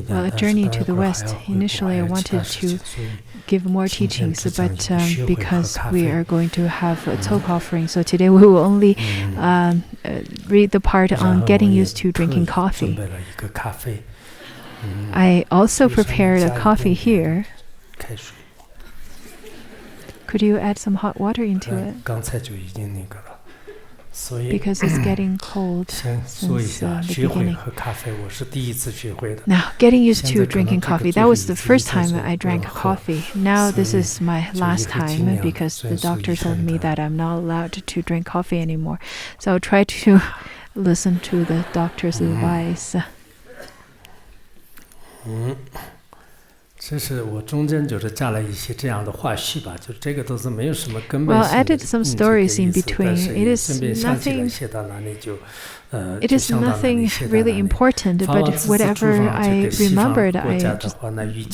Well, a journey to the West. Initially, I wanted to give more teachings, but because we are going to have a talk offering, so today we will only read the part on getting used to drinking coffee. I also prepared a coffee here. Could you add some hot water into it? Because it's getting cold since the beginning. Now, getting used to drinking coffee. That was the first time I drank coffee. Now this is my last time because the doctor told me that I'm not allowed to drink coffee anymore. So I'll try to listen to the doctor's advice. Well, I added some stories in between. It is nothing really important, but whatever I remembered, I just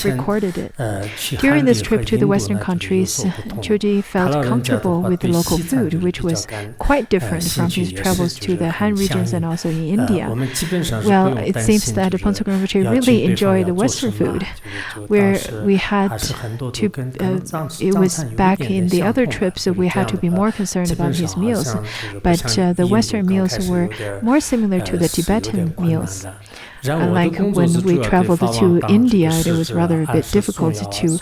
recorded it. During this trip to the Western countries, Choji felt comfortable with the local food, which was quite different from his travels to the Han regions and also in India. Well, it seems that Phuntsok Rinpoche really enjoyed the Western food, where we had to, it was back in the other trips, so we had to be more concerned about his meals. But the Western meals were more similar to the Tibetan meals. Like when we traveled to India, it was rather a bit difficult to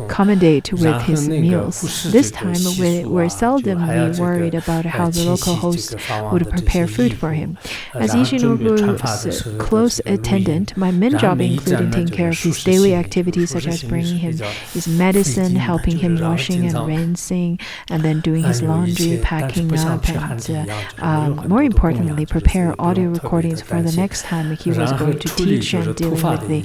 accommodate with his meals. This time, we were seldomly worried about how the local host would prepare food for him. As Ishinobu's close attendant, my main job included taking care of his daily activities, such as bringing him his medicine, helping him washing and rinsing, and then doing his laundry, packing up, and more importantly, prepare audio recordings for the next time he was going to teach and dealing with the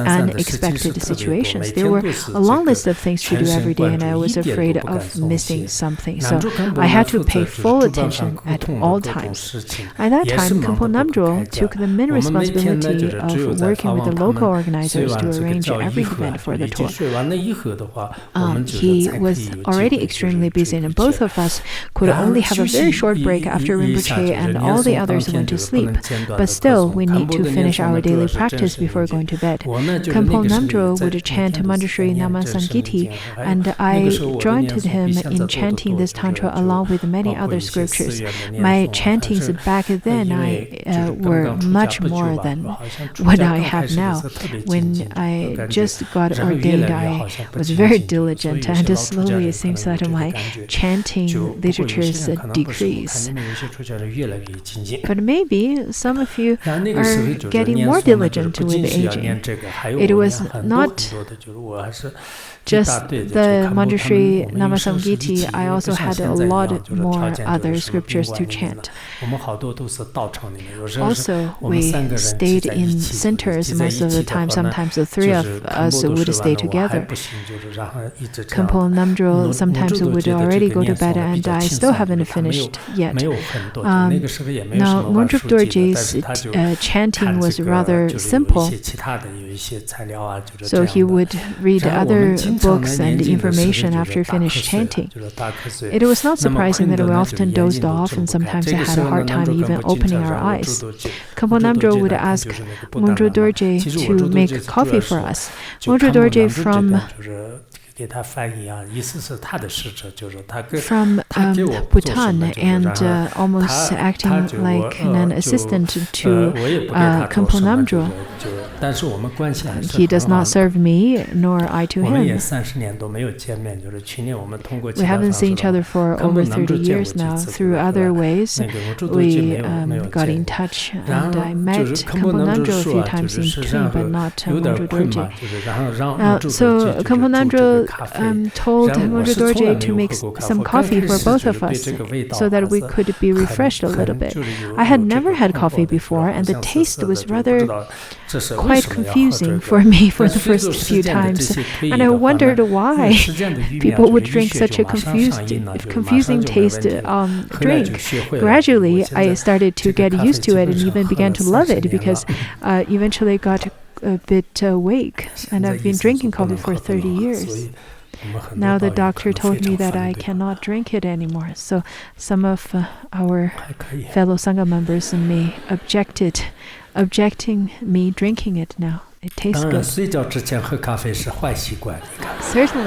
unexpected situations. There were a long list of things to do every day, and I was afraid of missing something. So I had to pay full attention at all times. At that time, Khenpo Namdrol took the main responsibility of working with the local organizers to arrange every event for the tour. He was already extremely busy, and both of us could only have a very short break after Rinpoche and all the others went to sleep. But still, we need to finish our daily practice before going to bed. Khenpo Namdrol would chant Manjushri Nama Samgiti, and I joined him in chanting this tantra along with many other scriptures. My chantings back then were much more than what I have now. When I just got ordained, I was very diligent, and slowly it seems that my chanting literatures decrease. But maybe some of you are getting more diligent with aging. It was not just the Manjushri Namasamgiti, I also had a lot more other scriptures to chant. Also, we stayed in centers most of the time. Sometimes the three of us would stay together. Khenpo Namdrol sometimes would already go to bed, and I still haven't finished yet. Now, Montruk Dorje's chanting was rather simple. So he would read other books and information after he finished chanting. It was not surprising that we often dozed off, and sometimes I had a hard time even opening our eyes. Khenpo Namdrol would ask Montruk Dorje to make coffee for us. Montruk Dorje from Bhutan, and almost acting like an assistant to Khenpo Namdrol. He does not serve me, nor I to him. We haven't seen each other for over 30 years now. Through other ways, we got in touch, and I met Khenpo Namdrol a few times in between, but not Montruk Dorje. So Khenpo Namdrol told Montruk Dorje to make some coffee for both of us so that we could be refreshed a little bit. I had never had coffee before, and the taste was rather quite confusing for me for the first few times, and I wondered why people would drink such a confusing taste drink. Gradually, I started to get used to it and even began to love it, because eventually got a bit awake, and I've been drinking coffee for 30 years. Now the doctor told me that I cannot drink it anymore. So some of our fellow Sangha members and me objecting me drinking it now. It tastes good. Certainly,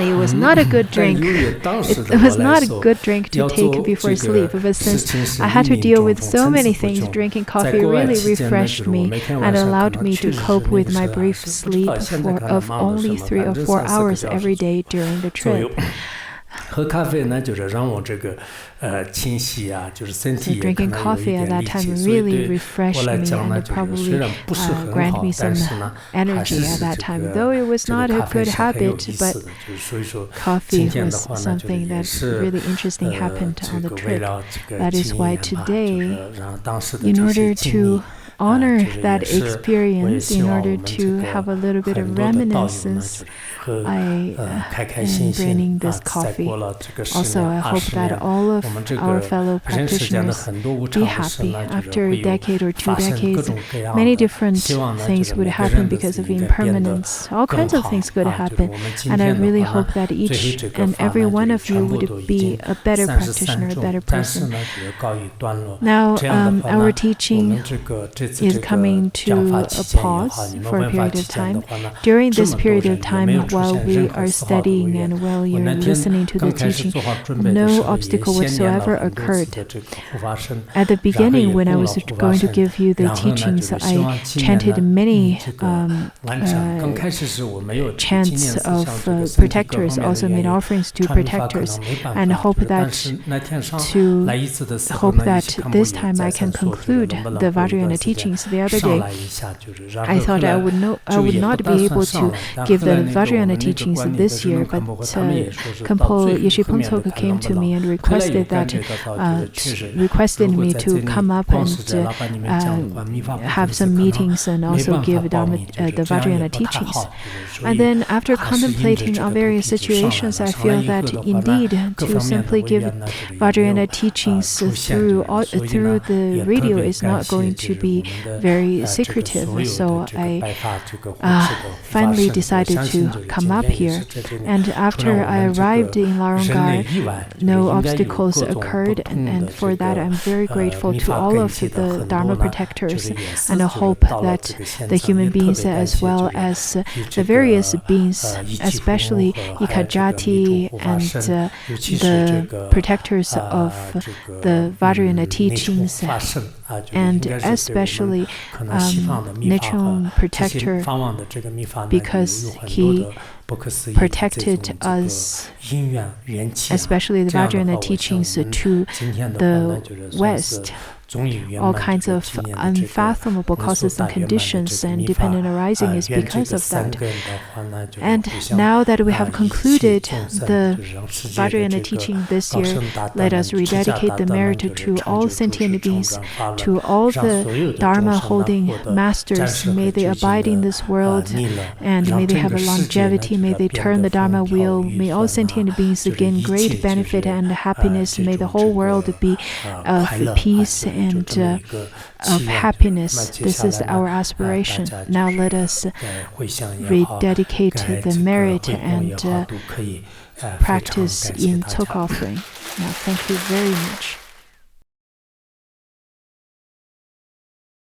it was not a good drink. It was not a good drink to take before sleep. But since I had to deal with so many things, drinking coffee really refreshed me and allowed me to cope with my brief sleep of only 3 or 4 hours every day during the trip. So drinking coffee at that time really refreshed me and probably granted me some energy at that time. Though it was not a good habit, but coffee was something that really interesting happened on the trip. That is why today, in order to honor that experience, in order to have a little bit of reminiscence, I am bringing this coffee. Also, I hope that all of our fellow practitioners be happy. After a decade or 2 decades, many different things would happen because of impermanence. All kinds of things could happen. And I really hope that each and every one of you would be a better practitioner, a better person. Now, our teaching is coming to a pause for a period of time. During this period of time, while we are studying and while you're listening to the teaching, no obstacle whatsoever occurred. At the beginning, when I was going to give you the teachings, I chanted many chants of protectors, also made offerings to protectors, and hope that this time I can conclude the Vajrayana teachings. The other day, I thought I would not be able to give the Vajrayana teachings this year, but Khenpo Jigme Phuntsok came to me and requested me to come up and have some meetings and also give Dharma, the Vajrayana teachings. And then after contemplating on various situations, I feel that indeed to simply give Vajrayana teachings through the radio is not going to be very secretive. So I finally decided to come up here. And after I arrived in Larangar, no obstacles occurred, and for that I'm very grateful to all of the Dharma protectors, and I hope that the human beings as well as the various beings, especially Ikajati and the protectors of the Vajrayana teachings, and especially Nichiren protector, because he protected us, especially the Vajrayana teachings, to the West. All kinds of unfathomable causes and conditions and dependent arising is because of that. And now that we have concluded the Vajrayana teaching this year, let us rededicate the merit to all sentient beings, to all the Dharma holding masters. May they abide in this world and may they have a longevity. May they turn the Dharma wheel. May all sentient beings gain great benefit and happiness. May the whole world be of peace and of happiness. This is our aspiration. Now let us rededicate the merit and practice in Tsok offering. Now thank you very much.